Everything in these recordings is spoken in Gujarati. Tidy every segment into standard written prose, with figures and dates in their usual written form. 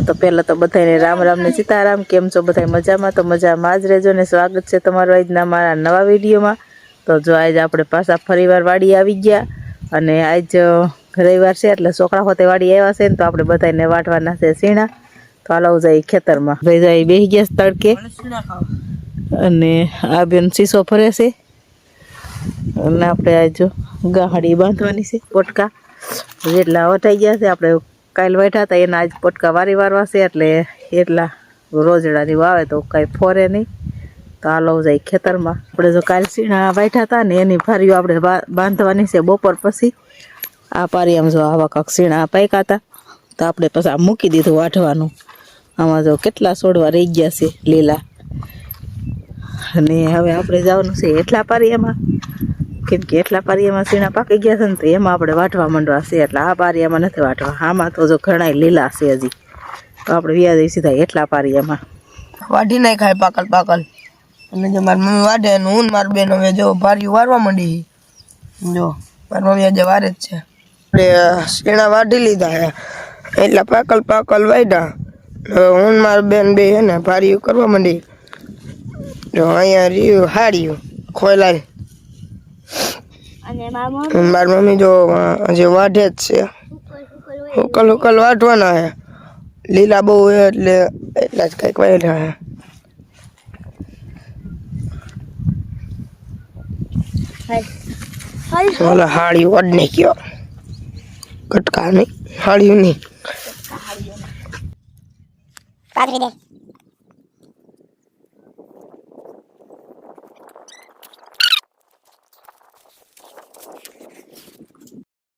તો પહેલા તો બધાને રામ રામ ને સીતારામ. કેમ છો બધા મજામાં? તો મજામાં જ રહેજો ને સ્વાગત છે તમારું આજના મારા નવા વિડીયોમાં. તો જો આજે આપણે પાછા ફરીવાર વાડી આવી ગયા અને આજ રવિવાર છે એટલે છોકરા હોતે વાડી આવ્યા છે ને તો આપણે બધાને વાટવાના છે સીણા. તો હાલો જાય ખેતરમાં ભાઈ જાય બેસી ગયા તડકે અને આ બેન શીશો ફરે છે અને આપણે આજ ગાહડી બાંધવાની છે પોટકા જેટલા વટાઈ ગયા છે આપણે કાલ બેઠા હતા એના આજ પોટકા વારવા છે એટલે એટલા રોજડાની વાવે તો કાંઈ ફોરે નહીં. તો હાલો જાય ખેતરમાં. આપણે જો કાલ સીણા બેઠા હતા ને એની ફારીઓ આપણે બાંધવાની છે બપોર પછી. આ પારીયામાં જો આવા કાંક સીણા પાક્યા હતા તો આપણે પછી આ મૂકી દીધું વાઢવાનું. આમાં જો કેટલા છોડવા રહી ગયા છે લીલા. અને હવે આપણે જવાનું છે એટલા પારીયામાં કેમ કે એટલા પારીયામાં સીણા પાકી ગયા છે ને તો એમાં આપણે વાટવા માંડવા છે એટલે આ પારીયામાં નથી વાટવા. આમાં તો જો ઘણા લીલા છે હજી તો આપણે વ્યાજ સીધા એટલા પારીયામાં વાઢી નાખ ખાય પાકલ પાકલ. અને જો મારી મમ્મી વાઢે ને હું મારી બેન હવે જો ભાર્યું વારવા માંડી. જો મારી મમ્મી આજે વારે જ છે. આપણે સીણા વાઢી લીધા હે એટલા પાકલ પાકલ વાઢ્યા. હું મારી બેન બે હે ને ભાર્યું કરવા માંડી. જો અહીંયા રહ્યું હાર્યું ખોલાય અને મારી મમ્મી જો હજી વાઢે જ છે. હુકલ હુકલ વાઢવાના હે લીલા બહુ હે એટલે એટલા જ કંઈક વાઢ્યા હે. ઓલા હાળિયું વડ નહીં કયો કટકા નહીં હાળિયું નહીં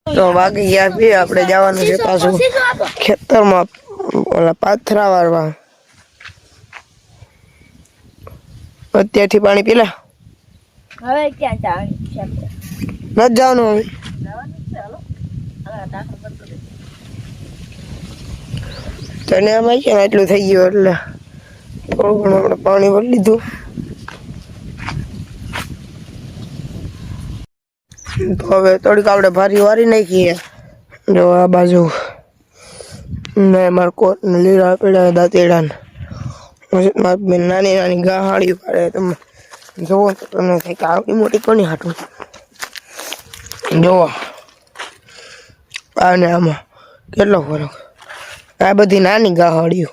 તો વાગી ગયા બી આપણે જવાનું છે પાછું ખેતરમાં ઓલા પાથરા વારવા. અત્યારથી પાણી પીલા હવે ક્યાં જવાનું નથી જવાનું હવે તને એમ આવી ને એટલું થઈ ગયું એટલે થોડું ઘણું આપણે પાણી ભરી લીધું. તો હવે થોડીક આપણે ભારી વારી નાખીએ. જો આ બાજુ ને મારા કોટ ને લીલા પીડા દાંતેડા ને મારી બેન નાની નાની ગાહાડી પાડે. તમે જોવો તો તમને કંઈક આવડી મોટી કોની હાટું જોવો આને આમાં કેટલો ફરક. આ બધી નાની ગાહાડીઓ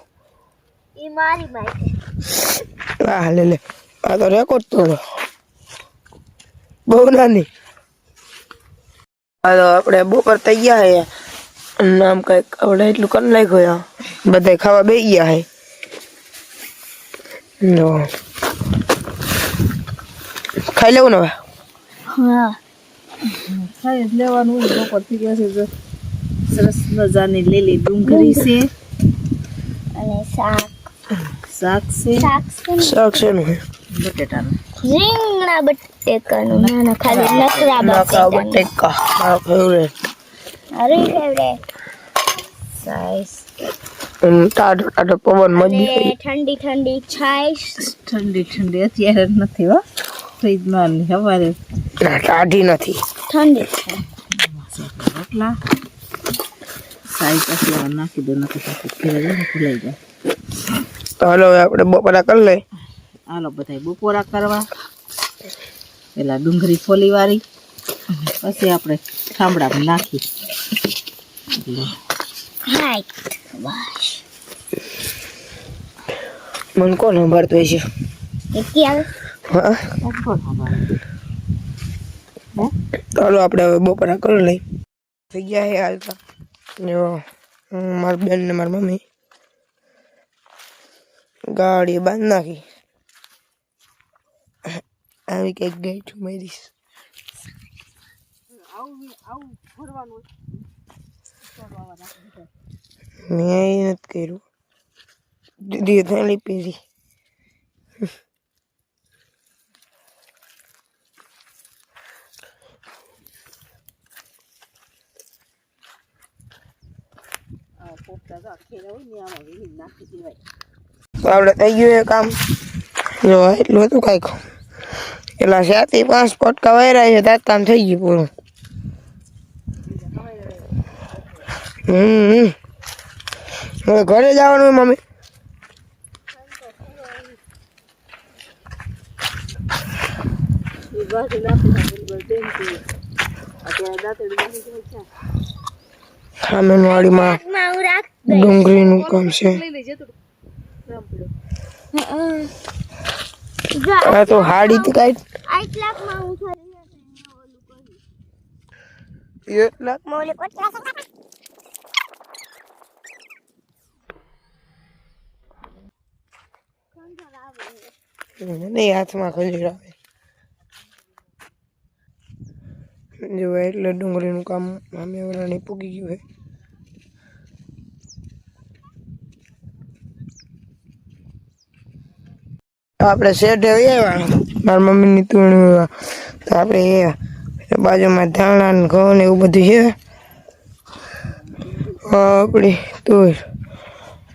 હા લે લે આ તો રેકોર્ડ તો બહુ નાની. હા તો આપણે બપોર થઈ ગયા હે આમ કંઈક આપણે એટલું કરી નાખ્યું બધા ખાવા બેસી ગયા હે. જો ખાઈ લેવું ને હવે. હા ખાઈ જ લેવાનું હોય. બપોર થઈ ગયા છે સરસ મજાની લીલી ડુંગળી છે અને શાક શાક છે શાક છે ને બટેટાનું રીંગણા બટેકાનું નાના ખાલી નકરા બટેકા મારો ફેવરેટ. અરે ફેવરેટ સાઈઝ ટાઢો ટાઢો પવન મજી ઠંડી ઠંડી છાશ. ઠંડી ઠંડી અત્યારે નથી હો ફ્રીજમાં સવારે ટાઢી નથી ઠંડી રોટલા સાઈ પછી નાખી દો નકર ફેરવી ભૂલાઈ જાય. તો હાલો હવે આપણે બપોરા કરી લઈ. હાલો બધા બપોરા કરવા. પેલા ડુંગળી ફોલી વાળી પછી આપણે ઠામડામાં નાખી. હાય બસ મન કોણ સંભાળતું હશે? એકી આવે હા ચાલો આપણે હવે બપોરા કરી લઈ. થઈ ગયા હે હાલતા મારી બેન ને મારી મમ્મી ગાડી બાંધ નાખી. આવી કઈક ગઈ છું મારીશ મેં નથી કર્યું દીદી થેલી પીધી. તો આપણે થઈ ગયું એ કામ. જો એટલું હતું કાંઈક એટલા 7 થી 5 પોટકા વાયરા છે તાર કામ થઈ ગયું પૂરું. હવે ઘરે જવાનું હોય મમ્મી? આંગણવાડીમાં ડુંગળીનું કામ છે. આ તો હાડી તો કાંઈ 8 લાખમાં હું 1 લાખ નહીં, હાથમાં ખંજર આવે. જો એટલે ડુંગળીનું કામ અમે ઓલાની પૂગી ગયું છે. આપણે શેઠે આવ્યા મારા મમ્મીની તું તો આપણે બાજુમાં ધાણા ને ઘઉં ને એવું બધું છે. આપણી તુર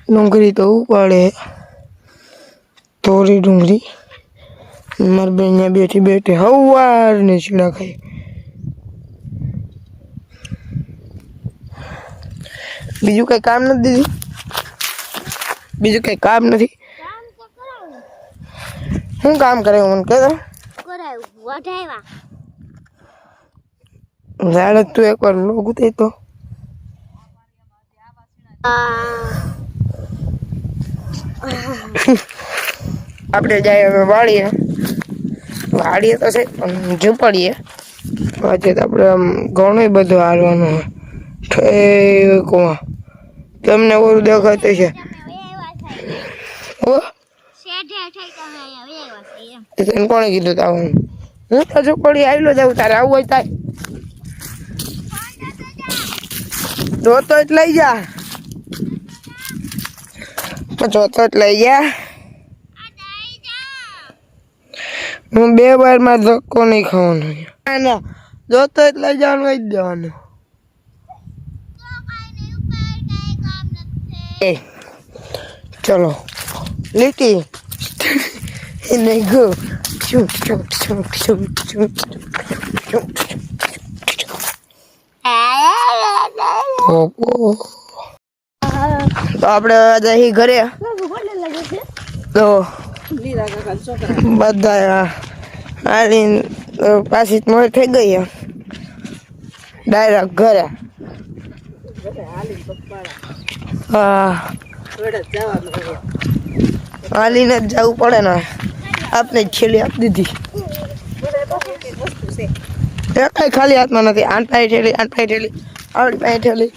ડુંગળી તો ઉપાડે, તોરી ડુંગળી. મારી બેન ત્યાં બેઠી બેઠી હવાર ને ચીડા ખાઈ. બીજું કઈ કામ નથી દીધી? બીજું કઈ કામ નથી? શું કામ કરે મને કહે? ઝાડ તું એકવાર લોગું થઈ તો આપણે જાય હવે વાળીએ. વાળીએ તો છે પણ ઝૂંપડીએ. આજે તો આપણે આમ ઘણું બધું હાલવાનું ઠેકવા. તમને ઓરું દેખાતું છે? તને કોણે કીધું તા હું તો ઝૂંપડી આવેલો જાઉં. તારે આવું હોય તાય જોતો જ લઈ જા. જોતો જ લઈ જા. હું 2 વારમાં ધક્કો નહીં ખાવાનો. ના ના, જોતો જ લઈ જવાનું હોય જ દેવાનું. ચલો લીટી નહીં ગો. તો આપણે જઈ ઘરે. તો બધા હાલીને પાછી મોડ થઈ ગઈ. ડાયરેક્ટ ઘરે. હા, હાલીને જ જવું પડે ને. આપને છેલ્લી આપી દીધી. કઈ ખાલી હાથમાં નથી. આંટાઈ ઠેલી આવડી પાસે ઠેલી.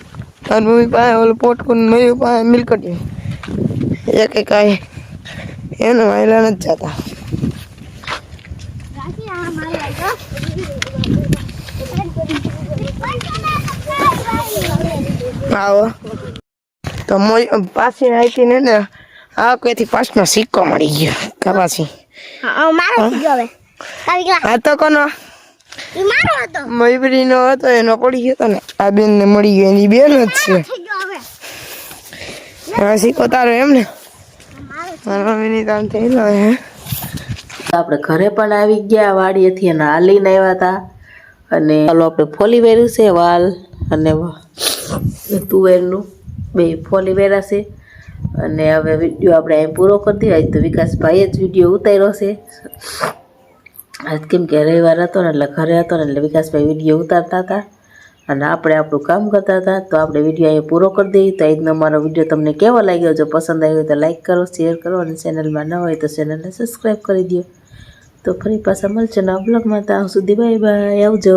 અને મમ્મી પાસે ઓલું પોટકું, મમ્મી પાસે મિલકટી. એક કાંઈ એનું વાયલા નથી જતા. આવો તો પાછી આવીતી ને આ કઈથી 5નો સિક્કો મળી ગયો. કપાસી હા તો કોનો મયુરી નો હતો એનો પડી ગયો ને. આ બેન ને મળી ગયો. એની બેન જ છે. હા સિક્કો તારો એમ ને? મારા મમ્મીની તાન થયેલો હે. આપણે ઘરે પણ આવી ગયા વાડીએથી અને હાલીને આવ્યા હતા. અને ચાલો આપણે ફોલી વેર્યું છે વાલ અને તુવેરનું બે ફોલી વેરા છે. અને હવે વિડીયો આપણે અહીં પૂરો કરી દઈએ. આજ તો વિકાસભાઈએ જ વિડીયો ઉતાર્યો છે. આજ કેમ કે રવિવાર હતો ને એટલે ઘરે હતો ને એટલે વિકાસભાઈ વિડીયો ઉતારતા હતા અને આપણે આપણું કામ કરતા હતા. તો આપણે વિડીયો અહીં પૂરો કરી દઈએ. તો આજનો અમારો વિડીયો તમને કેવો લાગ્યો? જો પસંદ આવ્યો હોય તો લાઈક કરો, શેર કરો અને ચેનલમાં ન હોય તો ચેનલને સબસ્ક્રાઈબ કરી દો. તો ફરી પાછા મળશે નવા બ્લોગમાં. ત્યાં સુધી બાય બાય, આવજો.